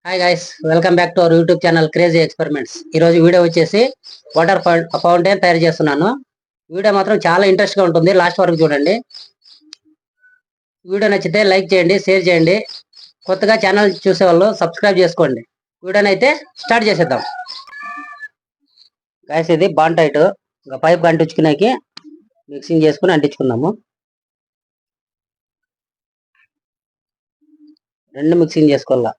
Hi guys, welcome back to our YouTube channel crazy experiments. ఈరోజు video వచ్చేసి water fountain తయారు చేస్తున్నాను. Video మాత్రం చాలా ఇంట్రెస్ట్ గా ఉంటుంది, లాస్ట్ వరకు చూడండి. వీడియో నచ్చితే లైక్ చేయండి, షేర్ చేయండి. కొత్తగా ఛానల్ చూసే వాళ్ళు సబ్స్క్రైబ్ చేసుకోండి. వీడియోని అయితే స్టార్ట్ చేసేద్దాం. గైస్, ఇది బాంటైట్ పైప్ అంటించుకునేకి మిక్సింగ్ చేసుకుని అంటించుకుందాము. రెండు మిక్సింగ్ చేసుకోవాలా.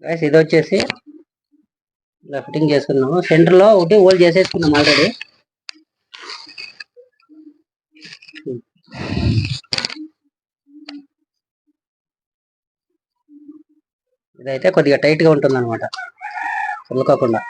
గైస్, ఇది వచ్చేసి ఇలా ఫిట్టింగ్ చేసుకున్నాము. సెంటర్ లో ఒకటి హోల్ చేసేసుకున్నాం ఆల్రెడీ. ఇదైతే కొద్దిగా టైట్ గా ఉంటుంది అనమాట, ఉల్లుకోకుండా.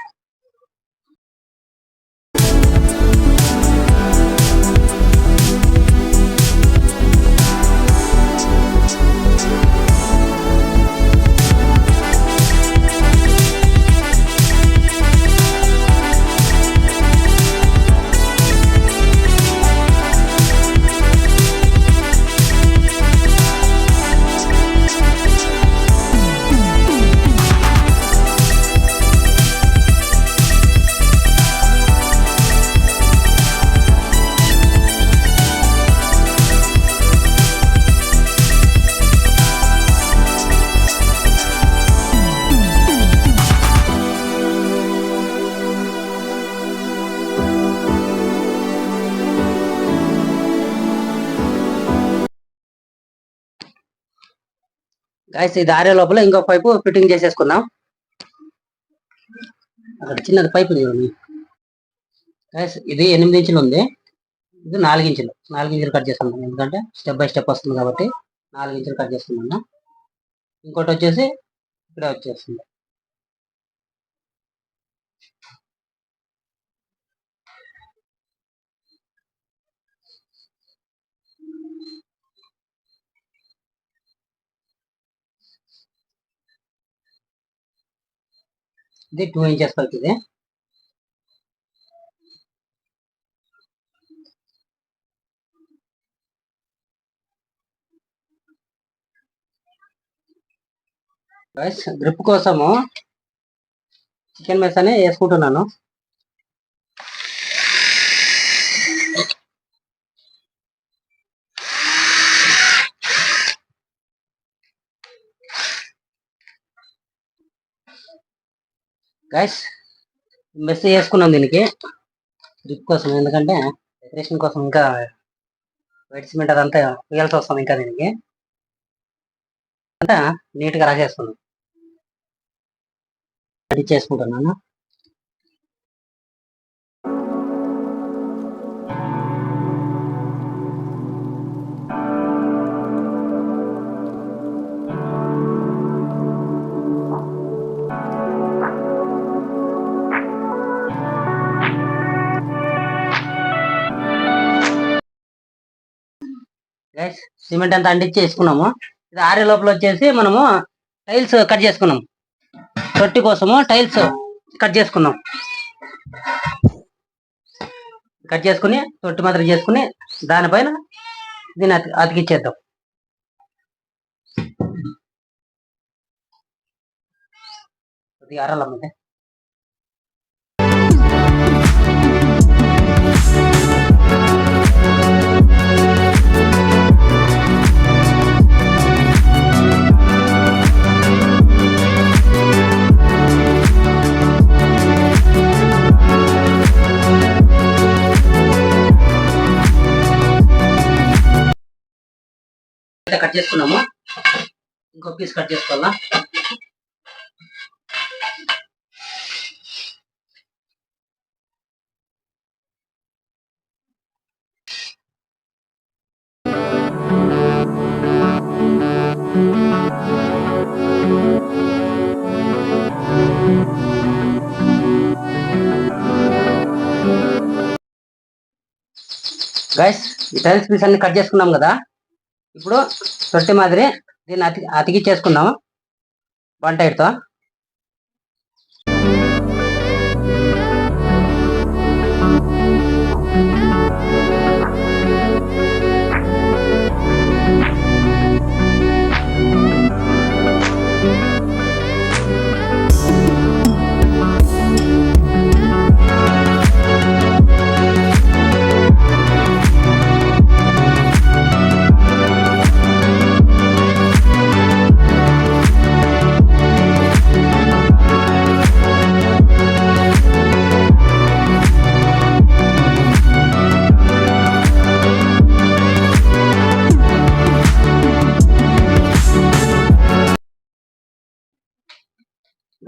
గైస్, ఇది ఆరే లోపల ఇంకో పైపు ఫిట్టింగ్ చేసేసుకుందాం. అక్కడ చిన్నది పైపు చూడండి. గైస్, ఇది 8 ఇంచులు ఉంది, ఇది 4 ఇంచులు. 4 ఇంచులు కట్ చేసుకుంటాం, ఎందుకంటే స్టెప్ బై స్టెప్ వస్తుంది కాబట్టి 4 ఇంచులు కట్ చేసుకున్నాను. ఇంకోటి వచ్చేసి ఇక్కడే వచ్చేస్తుంది. ఇది 2 ఇంచెస్ పైకి. ఇది గ్రిప్ కోసము చికెన్ మెసానే వేసుకుంటున్నాను. గైస్, మెస్ వేసుకున్నాం దీనికి గ్రిప్ కోసం, ఎందుకంటే డెకరేషన్ కోసం. ఇంకా వైట్ సిమెంట్ అదంతా వేయాల్సి వస్తుంది. ఇంకా దీనికి అంతా నీట్గా రాసేసుకున్నాం, రెడీ చేసుకుంటున్నాను. గైస్, సిమెంట్ అంతా అంటించి వేసుకున్నాము. ఇది ఆరే లోపల వచ్చేసి మనము టైల్స్ కట్ చేసుకున్నాం. తొట్టి కోసము టైల్స్ కట్ చేసుకున్నాం. కట్ చేసుకుని తొట్టి మాత్రం చేసుకుని దానిపైన దీన్ని అతికిచ్చేద్దాం. కొద్దిగా అరాలమ్మంటే కట్ చేసుకున్నాము. ఇంకో పీస్ కట్ చేసుకోవాలా. గైస్ ఈ టైల్స్ పీస్ అన్ని కట్ చేసుకున్నాం కదా. ఇప్పుడు తొట్టి మాదిరి దీన్ని అతికిచ్చేసుకుందాము వంటైడ్తో.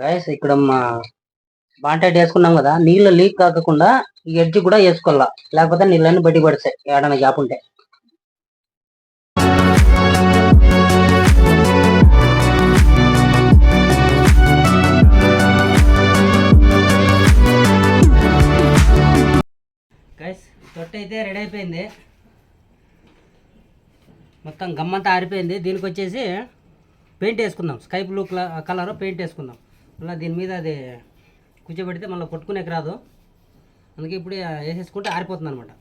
గైస్ ఇక్కడ బాంటైట్ వేసుకున్నాం కదా, నీళ్ళు లీక్ కాకుండా ఈ ఎడ్జ్ కూడా వేసుకోవాలా, లేకపోతే నీళ్ళని బయటికి పడతాయి ఏడన్నా గ్యాప్ ఉంటే. గైస్ తొట్టి అయితే రెడీ అయిపోయింది, మొత్తం గమ్మంతా ఆరిపోయింది. దీనికి వచ్చేసి పెయింట్ వేసుకుందాం, స్కై బ్లూ కలర్ పెయింట్ వేసుకుందాం. మళ్ళీ దీని మీద అది కూర్చోబెడితే మళ్ళీ కొట్టుకునేకి రాదు, అందుకే ఇప్పుడు వేసేసుకుంటే ఆరిపోతుంది అనమాట.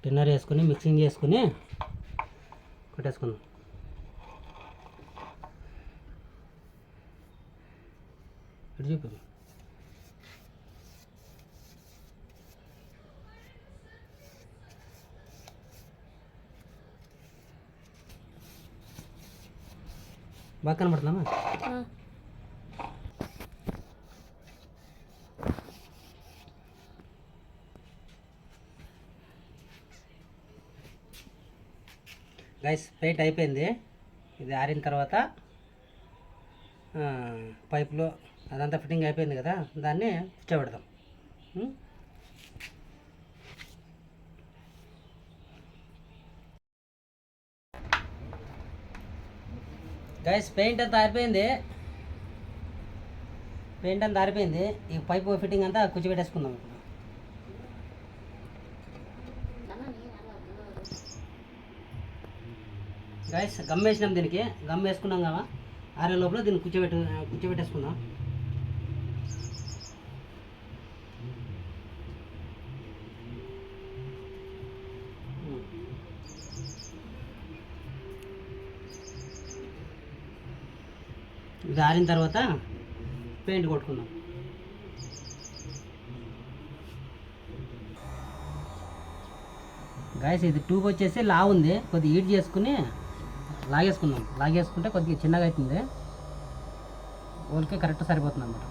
టిన్నర్ వేసుకుని మిక్సింగ్ చేసుకుని కొట్టేసుకుందాం. ఇటు చూపి. బాగా కనబడుతుందమ్మా. గైస్ పెయింట్ అయిపోయింది. ఇది ఆరిన తర్వాత పైపులో అదంతా ఫిట్టింగ్ అయిపోయింది కదా, దాన్ని కూర్చోబెడదాం. గైస్ పెయింట్ అంతా ఆరిపోయింది, ఈ పైపు ఫిట్టింగ్ అంతా కూర్చోబెట్టేసుకుందాం. ఇప్పుడు గైస్ గమ్ వేసినాం, దీనికి గమ్ వేసుకున్నాం కదా, ఆరే లోపల దీన్ని కూర్చోబెట్టేసుకుందాం. ఇది ఆరిన తర్వాత పెయింట్ కొట్టుకుందాం. గాయస్ ఇది ట్యూబ్ వచ్చేసి లావు ఉంది, కొద్దిగా హీట్ చేసుకుని లాగేసుకుందాం. లాగేసుకుంటే కొద్దిగా చిన్నగా అవుతుంది, ఓల్కే కరెక్ట్ సరిపోతుంది అన్నమాట.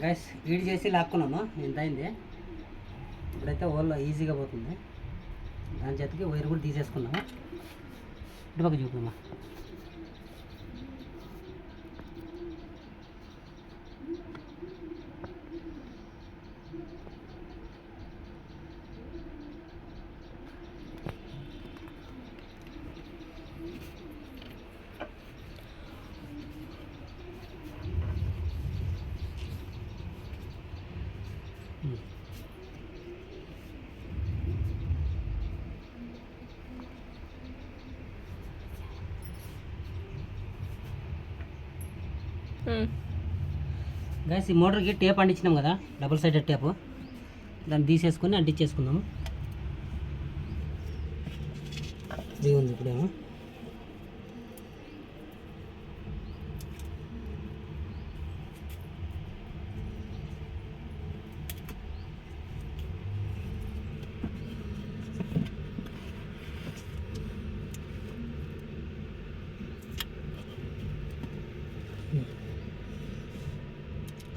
గాయస్ హీట్ చేసి లాక్కున్నాము, ఇంత అయింది. ఇప్పుడైతే ఓల్లో ఈజీగా పోతుంది. దాని చేతికి వైర్ కూడా తీసేసుకున్నాము. ఇటుపక్క చూపుమా. గైస్ ఈ మోటార్కి టేప్ అంటించినాం కదా, డబుల్ సైడెడ్ టేపు, దాన్ని తీసేసుకొని అంటించేసుకుందాము. ఇది ఉంది ఇప్పుడేమో.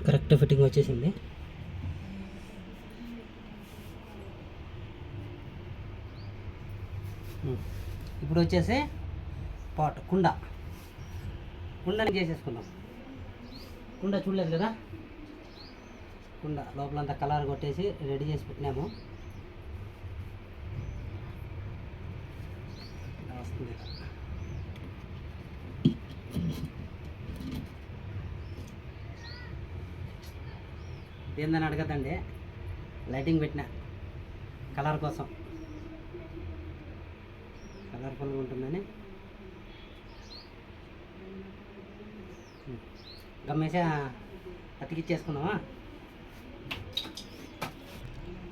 కరెక్ట్ ఫిట్టింగ్ వచ్చేసింది. ఇప్పుడు వచ్చేసి కుండని చేసేసుకుందాం. కుండ చూడలేదు కదా, కుండ లోపలంతా కలర్ కొట్టేసి రెడీ చేసి పెట్టినాము. ఏందని అడగద్దండి, లైటింగ్ పెట్టిన కలర్ కోసం, కలర్ఫుల్గా ఉంటుందని. గమ్మేసి అతికిచ్చేసుకున్నామా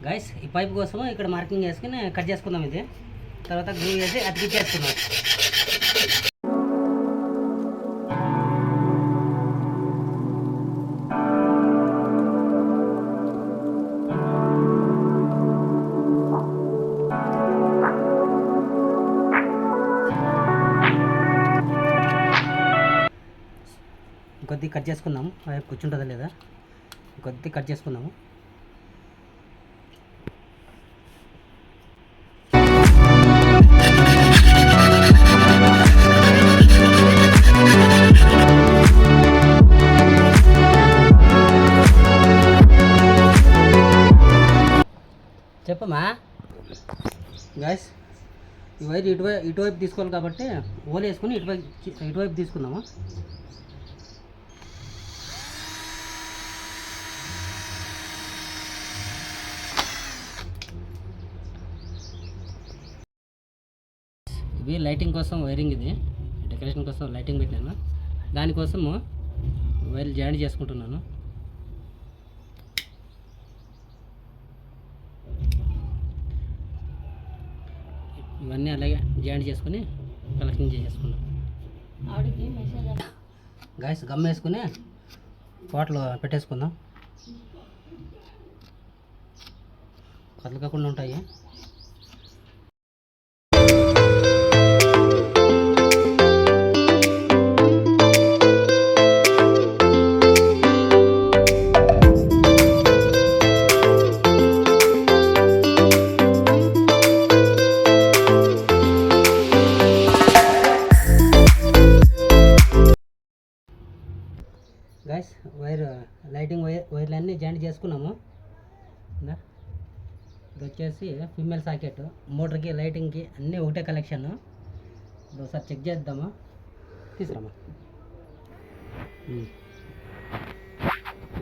గైస్. ఈ పైప్ కోసం ఇక్కడ మార్కింగ్ చేసుకుని కట్ చేసుకుందాం. ఇది తర్వాత గ్లూ వేసి అతికిచ్చేసుకుందాం. కొద్దిగా కట్ చేసుకుందాము, వైపు కూర్చుంటుందా లేదా కొద్దిగా కట్ చేసుకుందాము. చెప్పమ్మా గాయస్, ఈ వైర్ ఇటువైపు తీసుకోవాలి కాబట్టి ఓలు వేసుకుని ఇటువైపు తీసుకుందాము. ఇవి లైటింగ్ కోసం వైరింగ్, ఇది డెకరేషన్ కోసం లైటింగ్ పెట్టాను. దానికోసము వైర్లు జాయింట్ చేసుకుంటున్నాను. ఇవన్నీ అలాగే జాయింట్ చేసుకుని కలెక్షన్ చేసేసుకున్నాం. గాయస్ గమ్ వేసుకుని పాటలు పెట్టేసుకుందాం, కదలకుండా ఉంటాయి. గైస్ లైటింగ్ వైర్లన్నీ జాయింట్ చేసుకున్నాము. ఇది వచ్చేసి ఫిమేల్ సాకెట్, మోటార్కి లైటింగ్కి అన్నీ ఒకటే కలెక్షన్. ఇప్పుడు ఒకసారి చెక్ చేద్దామా, తీసుకురామా.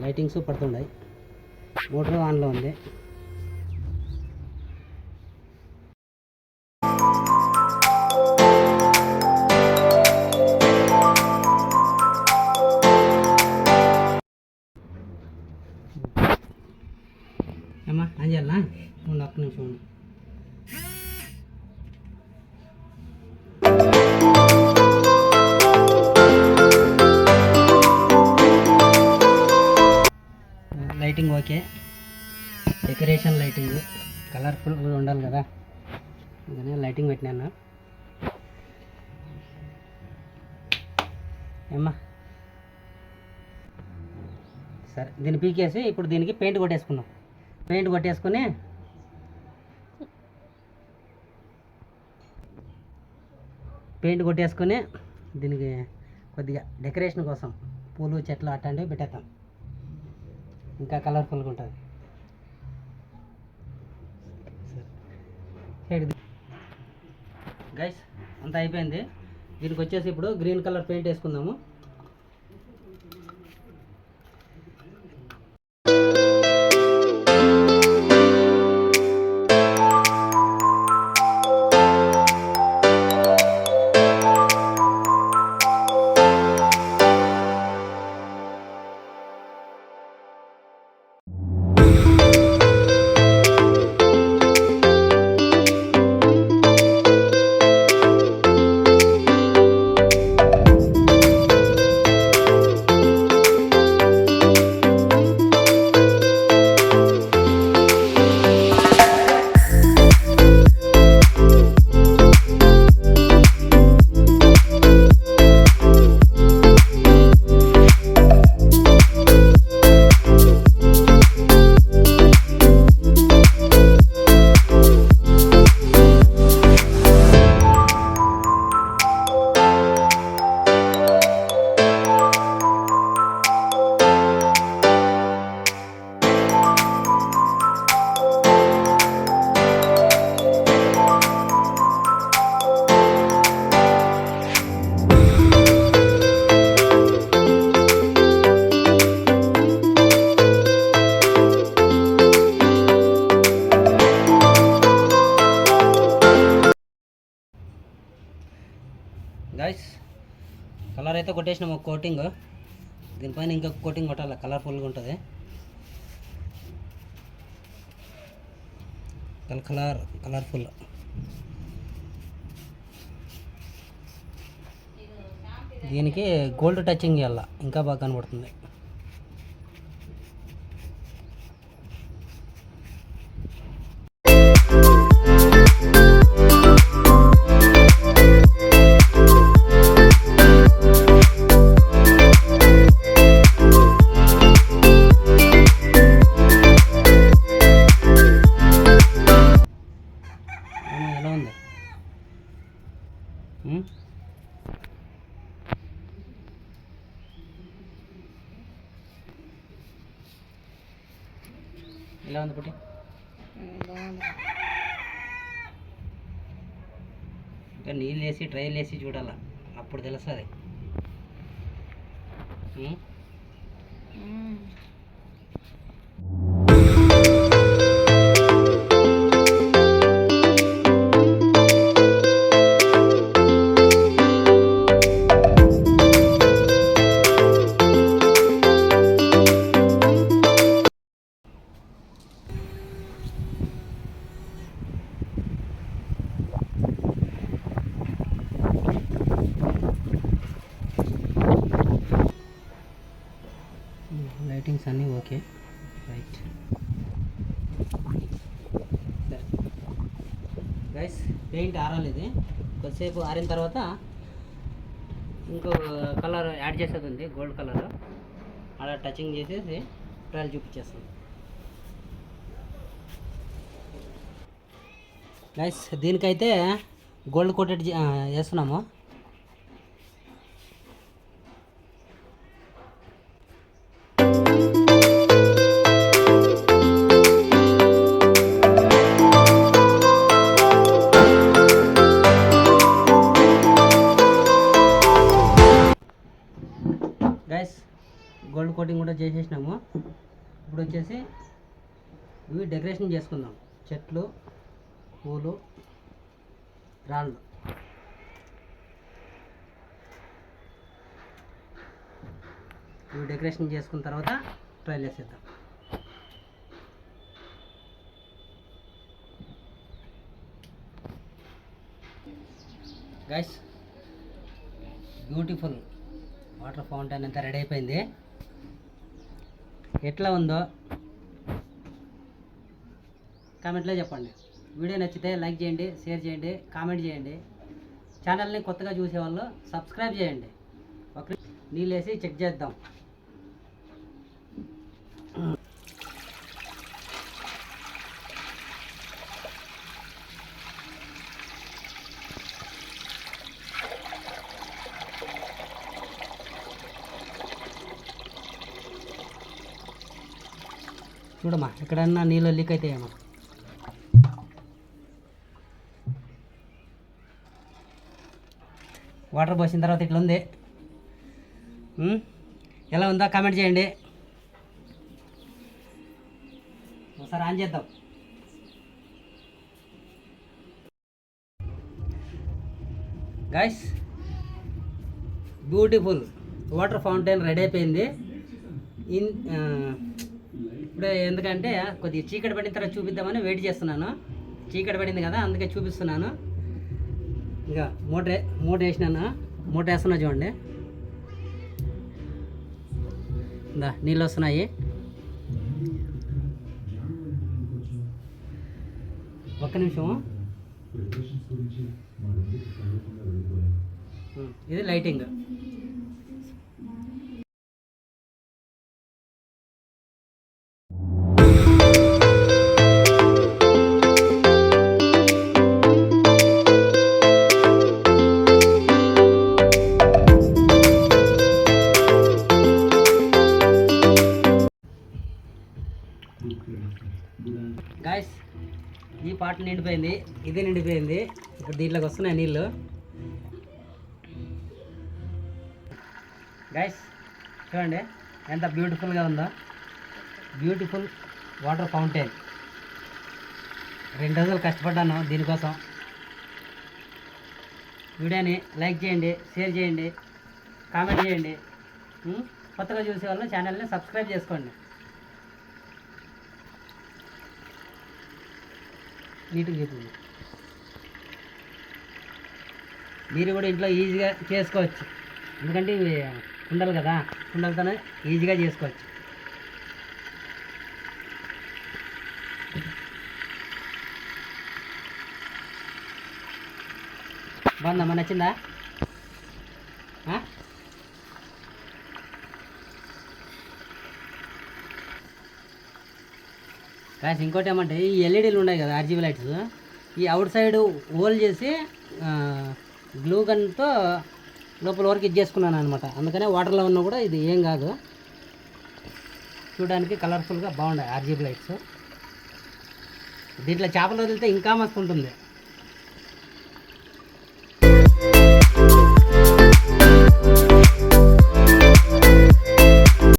లైటింగ్స్ పడుతున్నాయి, మోటార్ ఆన్లో ఉంది. అమ్మా ఆన్ చేయాలనా? ఉండు, ఒక్క నిమిషం ఉండు. లైటింగ్ ఓకే, డెకరేషన్ లైటింగ్ కలర్ఫుల్గా ఉండాలి కదా, అందుకని లైటింగ్ పెట్టినాను. ఏమ్మా సరే, దీన్ని పీకేసి ఇప్పుడు దీనికి పెయింట్ కొట్టేసుకుందాం. పెయింట్ కొట్టేసుకొని దీనికి కొద్దిగా డెకరేషన్ కోసం పూలు చెట్లు అట్లాంటివి పెట్టేస్తాం, ఇంకా కలర్ఫుల్గా ఉంటుంది. గైస్ అంతా అయిపోయింది. దీనికి వచ్చేసి ఇప్పుడు గ్రీన్ కలర్ పెయింట్ వేసుకుందాము. గైస్ కలర్ అయితే కొట్టేసినాము ఒక కోటింగ్. దీనిపైన ఇంకొక కోటింగ్ కొట్టాలి, కలర్ఫుల్గా ఉంటుంది. కలర్ఫుల్. దీనికి గోల్డ్ టచింగ్ ఇవ్వాలి, ఇంకా బాగా కనబడుతుంది. ఎలా ఉంది? ఎలా ఉంది పుట్టి? ఇంకా నీళ్ళు వేసి ట్రైల్ వేసి చూడాల, అప్పుడు తెలుస్తుంది. లైటింగ్స్ అన్నీ ఓకే, రైట్. గైస్ పెయింట్ ఆరాలి, కొద్దిసేపు ఆరిన తర్వాత ఇంకో కలర్ యాడ్ చేసేది ఉంది, గోల్డ్ కలర్. అలా టచింగ్ చేసేసి ట్రయల్ చూపించేస్తాం. గైస్ దీనికైతే గోల్డ్ కోటెడ్ వేస్తున్నాము. గైస్ గోల్డ్ కోటింగ్ కూడా చేసేసినాము. ఇప్పుడు వచ్చేసి ఇవి డెకరేషన్ చేసుకుందాం. చెట్లు, పూలు, రాళ్ళు. ఇవి డెకరేషన్ చేసుకున్న తర్వాత ట్రైల్ వేసేద్దాం. గైస్ బ్యూటిఫుల్ వాటర్ ఫౌంటైన్ అంతా రెడీ అయిపోయింది. ఎట్లా ఉందో కామెంట్లో చెప్పండి. వీడియో నచ్చితే లైక్ చేయండి, షేర్ చేయండి, కామెంట్ చేయండి. ఛానల్ని కొత్తగా చూసేవాళ్ళు సబ్స్క్రైబ్ చేయండి. ఒక నీళ్ళు వేసి చెక్ చేద్దాం. చూడమ్మా, ఎక్కడన్నా నీళ్ళు లీక్ అవుతాయేమో. వాటర్ పోసిన తర్వాత ఇట్లా ఉంది. ఎలా ఉందో కామెంట్ చేయండి. ఒకసారి ఆన్ చేద్దాం. Guys beautiful water fountain ready అయిపోయింది. ఇప్పుడు ఎందుకంటే కొద్దిగా చీకటి పడిన తర్వాత చూపిద్దామని వెయిట్ చేస్తున్నాను. చీకటి పడింది కదా, అందుకే చూపిస్తున్నాను. ఇంకా మూట వేసినాను. మూట వేస్తున్నా చూడండి. ఇందా నీళ్ళు వస్తున్నాయి. ఒక్క నిమిషం. ఇది లైటింగ్. గాయస్ ఈ పాట నిండిపోయింది, ఇది నిండిపోయింది. ఇప్పుడు దీంట్లోకి వస్తున్నాయి నీళ్ళు. గాయస్ చూడండి ఎంత బ్యూటిఫుల్గా ఉందో. Beautiful water fountain. 2 రోజులు కష్టపడ్డాను దీనికోసం. వీడియోని లైక్ చేయండి, షేర్ చేయండి, కామెంట్ చేయండి. కొత్తగా చూసే వాళ్ళు ఛానల్ని సబ్స్క్రైబ్ చేసుకోండి. నీట్గా చెప్పింది. మీరు కూడా ఇంట్లో ఈజీగా చేసుకోవచ్చు, ఎందుకంటే ఇవి కుండలు కదా, కుండలతోనే ఈజీగా చేసుకోవచ్చు. బాగుందమ్మా, నచ్చిందా? కాసి ఇంకోటి ఏమంటే ఈ ఎల్ఈడీలు ఉన్నాయి కదా, ఆర్జీబీ లైట్స్, ఈ అవుట్ సైడ్ హోల్ చేసి గ్లూ గన్తో లోపల వరకు ఇది చేసుకున్నాను అనమాట. అందుకనే వాటర్లో ఉన్నా కూడా ఇది ఏం కాదు, చూడడానికి కలర్ఫుల్గా బాగున్నాయి ఆర్జీబీ లైట్స్. దీంట్లో చేపలు వదిలితే ఇంకా మస్తు ఉంటుంది.